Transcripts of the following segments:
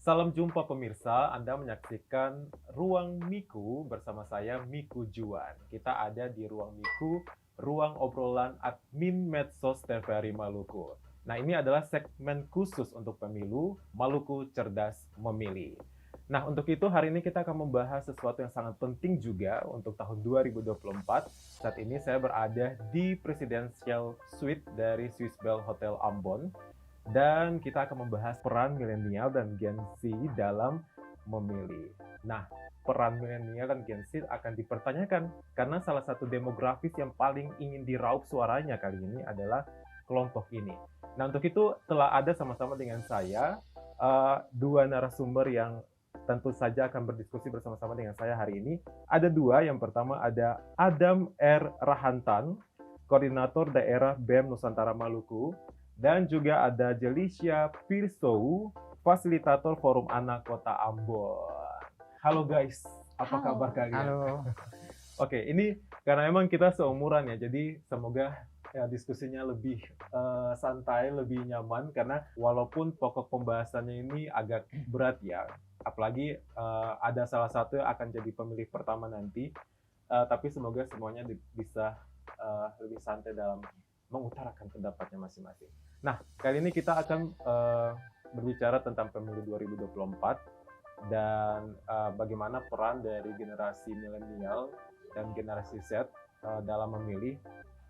Salam jumpa pemirsa, Anda menyaksikan Ruang Miku bersama saya Miku Juan. Kita ada di Ruang Miku, ruang obrolan admin medsos TVRI Maluku. Nah, ini adalah segmen khusus untuk pemilu, Maluku Cerdas Memilih. Nah, untuk itu hari ini kita akan membahas sesuatu yang sangat penting juga untuk tahun 2024. Saat ini saya berada di Presidential Suite dari Swiss Bell Hotel Ambon. Dan kita akan membahas peran milenial dan Gen Z dalam memilih. Nah, peran milenial dan Gen Z akan dipertanyakan karena salah satu demografis yang paling ingin diraup suaranya kali ini adalah kelompok ini. Nah, untuk itu telah ada sama-sama dengan saya dua narasumber yang tentu saja akan berdiskusi bersama-sama dengan saya hari ini. Ada dua, yang pertama ada Adam R. Rahantan, Koordinator Daerah BEM Nusantara Maluku, dan juga ada Jelicia Pirsou, Fasilitator Forum Anak Kota Ambon. Halo guys, apa kabar kalian? Halo. Oke, ini karena memang kita seumuran ya, jadi semoga ya, diskusinya lebih santai, lebih nyaman, karena walaupun pokok pembahasannya ini agak berat ya, apalagi ada salah satu yang akan jadi pemilih pertama nanti, tapi semoga semuanya bisa lebih santai dalam mengutarakan pendapatnya masing-masing. Nah, kali ini kita akan berbicara tentang pemilu 2024 dan bagaimana peran dari generasi milenial dan generasi Z dalam memilih.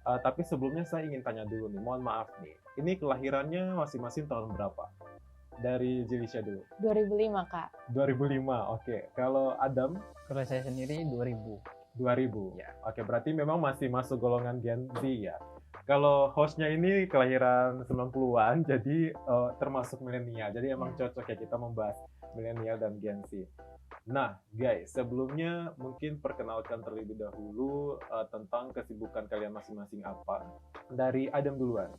Tapi sebelumnya saya ingin tanya dulu nih, mohon maaf nih, ini kelahirannya masing-masing tahun berapa? Dari Jelicia dulu. 2005, Kak. 2005, oke. Kalau Adam? Kalau saya sendiri 2000. 2000? Ya. Oke, berarti memang masih masuk golongan Gen Z ya. Kalau hostnya ini kelahiran 90-an, jadi termasuk milenial. Jadi emang cocok ya kita membahas milenial dan Gen Z. Nah, guys, sebelumnya mungkin perkenalkan terlebih dahulu tentang kesibukan kalian masing-masing apa. Dari Adam duluan.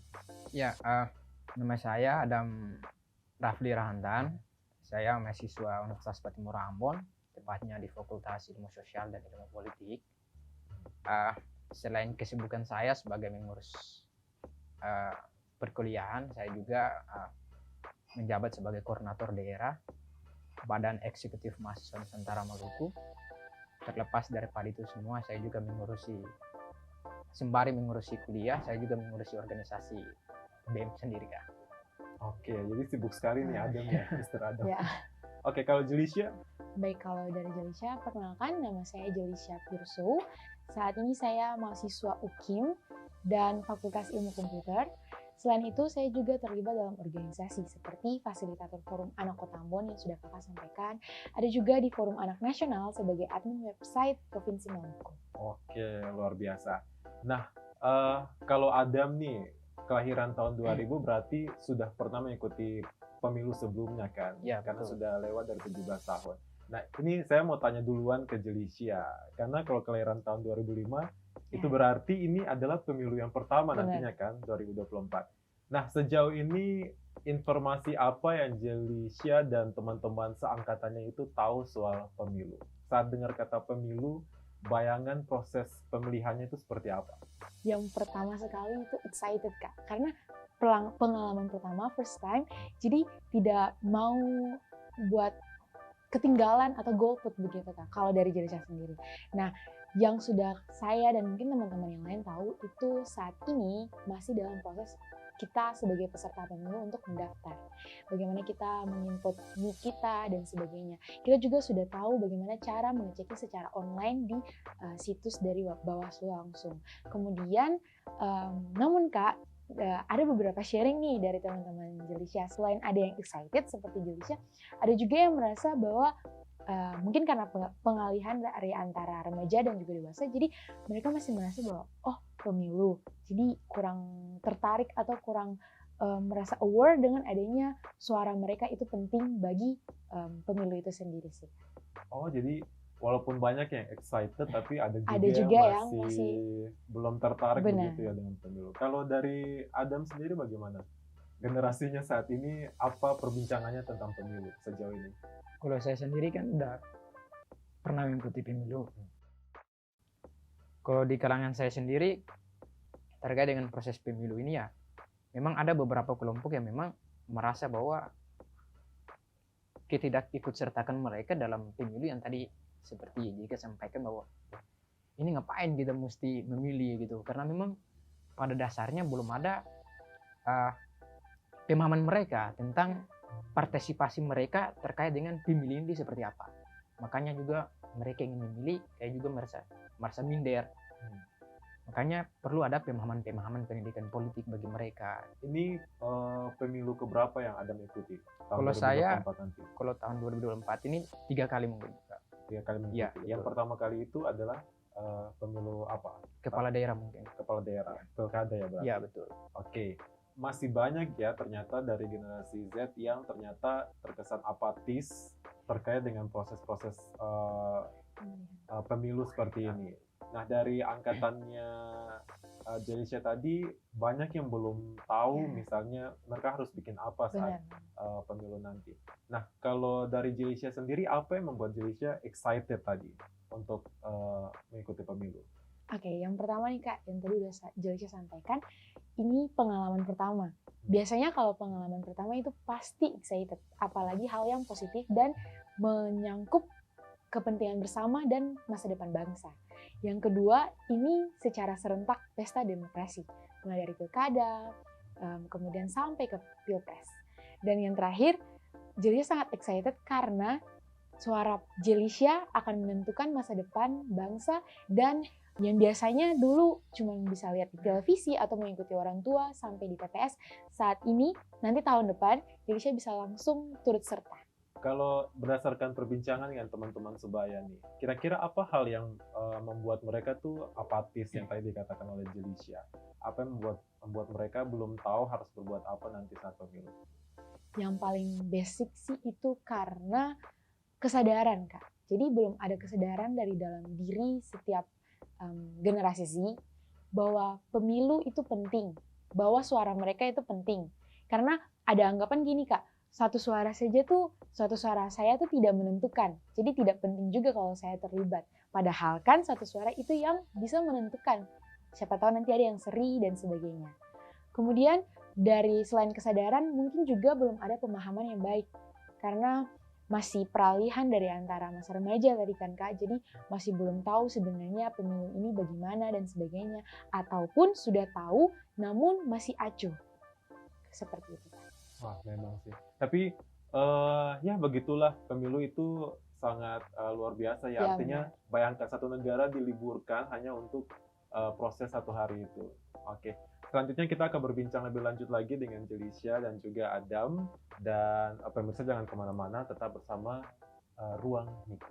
Ya, nama saya Adam Rafli Rahantan. Saya mahasiswa Universitas Patimura Ambon, tepatnya di Fakultas Ilmu Sosial dan Ilmu Politik. Selain kesibukan saya sebagai mengurus perkuliahan, saya juga menjabat sebagai koordinator daerah Badan Eksekutif Mahasiswa Nusantara Maluku. Terlepas daripada itu semua, saya juga sembari mengurusi kuliah, saya juga mengurusi organisasi BEM sendiri, Kak. Oke, jadi sibuk sekali nih Adam ya, Mr. Adam. Ya. Oke, kalau Jelicia? Baik, kalau dari Jelicia, perkenalkan nama saya Jelicia Pirsou. Saat ini saya mahasiswa UKIM dan Fakultas Ilmu Komputer. Selain itu, saya juga terlibat dalam organisasi seperti fasilitator Forum Anak Kota Ambon yang sudah Kakak sampaikan. Ada juga di Forum Anak Nasional sebagai admin website Provinsi Maluku. Oke, luar biasa. Nah, kalau Adam nih, kelahiran tahun 2000 berarti sudah pernah mengikuti pemilu sebelumnya kan? Ya, karena betul. sudah lewat dari 17 tahun. Nah, ini saya mau tanya duluan ke Jelicia. Karena kalau kelahiran tahun 2005, itu berarti ini adalah pemilu yang pertama nantinya kan, 2024. Nah, sejauh ini informasi apa yang Jelicia dan teman-teman seangkatannya itu tahu soal pemilu? Saat dengar kata pemilu, bayangan proses pemilihannya itu seperti apa? Yang pertama sekali itu excited, Kak. Karena pengalaman pertama, first time, jadi tidak mau buat ketinggalan atau golput begitu, Kak, kalau dari Jelicia sendiri. Nah, yang sudah saya dan mungkin teman-teman yang lain tahu itu saat ini masih dalam proses kita sebagai peserta pemilu untuk mendaftar. Bagaimana kita menginput NIK kita dan sebagainya. Kita juga sudah tahu bagaimana cara mengeceknya secara online di situs dari Bawaslu langsung. Kemudian, namun Kak, ada beberapa sharing nih dari teman-teman Jelicia. Selain ada yang excited seperti Jelicia, ada juga yang merasa bahwa mungkin karena pengalihan dari antara remaja dan juga dewasa, jadi mereka masih merasa bahwa pemilu, jadi kurang tertarik atau kurang merasa aware dengan adanya suara mereka itu penting bagi pemilu itu sendiri sih. Oh, jadi walaupun banyak yang excited, tapi ada juga yang masih belum tertarik begitu ya dengan pemilu. Kalau dari Adam sendiri bagaimana? Generasinya saat ini, apa perbincangannya tentang pemilu sejauh ini? Kalau saya sendiri kan udah pernah mengikuti pemilu. Kalau di kalangan saya sendiri, terkait dengan proses pemilu ini ya, memang ada beberapa kelompok yang memang merasa bahwa ketidakikutsertakan mereka dalam pemilu yang tadi seperti Jika sampaikan bahwa ini ngapain kita mesti memilih gitu, karena memang pada dasarnya belum ada pemahaman mereka tentang partisipasi mereka terkait dengan pemilihan ini seperti apa. Makanya juga mereka ingin memilih kayak juga merasa minder. Makanya perlu ada pemahaman pendidikan politik bagi mereka. Ini pemilu keberapa yang Adam ikuti? Kalau saya, 2024 nanti. kalau tahun 2024 ini 3 kali mungkin. 3 kali mengikuti. Iya, Yang betul. pertama kali itu adalah pemilu apa? Kepala daerah mungkin. Kepala daerah, pilkada ya berarti. Iya betul. Oke, masih banyak ya ternyata dari generasi Z yang ternyata terkesan apatis terkait dengan proses-proses pemilu seperti ini. Nah, dari angkatannya Jalisha tadi banyak yang belum tahu Ya. misalnya mereka harus bikin apa saat Benar. pemilu nanti. Nah, kalau dari Jalisha sendiri apa yang membuat Jalisha excited tadi untuk mengikuti pemilu? Oke, yang pertama nih Kak, yang tadi udah Jalisha sampaikan, ini pengalaman pertama. Biasanya kalau pengalaman pertama itu pasti excited, apalagi hal yang positif dan menyangkut kepentingan bersama dan masa depan bangsa. Yang kedua, ini secara serentak pesta demokrasi, mulai dari pilkada, kemudian sampai ke pilpres. Dan yang terakhir, Jalisha sangat excited karena suara Jalisha akan menentukan masa depan bangsa, dan yang biasanya dulu cuma bisa lihat di televisi atau mengikuti orang tua sampai di TPS, saat ini nanti tahun depan Jalisha bisa langsung turut serta. Kalau berdasarkan perbincangan dengan teman-teman sebaya nih, kira-kira apa hal yang membuat mereka tuh apatis yang tadi dikatakan oleh Jalisha? Apa yang membuat mereka belum tahu harus berbuat apa nanti saat pemilu? Yang paling basic sih itu karena kesadaran, Kak. Jadi belum ada kesadaran dari dalam diri setiap generasi Z bahwa pemilu itu penting, bahwa suara mereka itu penting. Karena ada anggapan gini, Kak, satu suara saya tuh tidak menentukan. Jadi tidak penting juga kalau saya terlibat. Padahal kan satu suara itu yang bisa menentukan. Siapa tahu nanti ada yang seri dan sebagainya. Kemudian dari selain kesadaran mungkin juga belum ada pemahaman yang baik. Karena masih peralihan dari antara masa remaja tadi kan Kak, jadi masih belum tahu sebenarnya pemilu ini bagaimana dan sebagainya. Ataupun sudah tahu namun masih acuh. Seperti itu Kak. Wah, memang sih. Tapi ya begitulah, pemilu itu sangat luar biasa ya. Ya, Artinya bayangkan satu negara diliburkan hanya untuk proses satu hari itu. Oke. Selanjutnya kita akan berbincang lebih lanjut lagi dengan Jalisha dan juga Adam. Dan pemirsa jangan kemana-mana, tetap bersama Ruang Miku.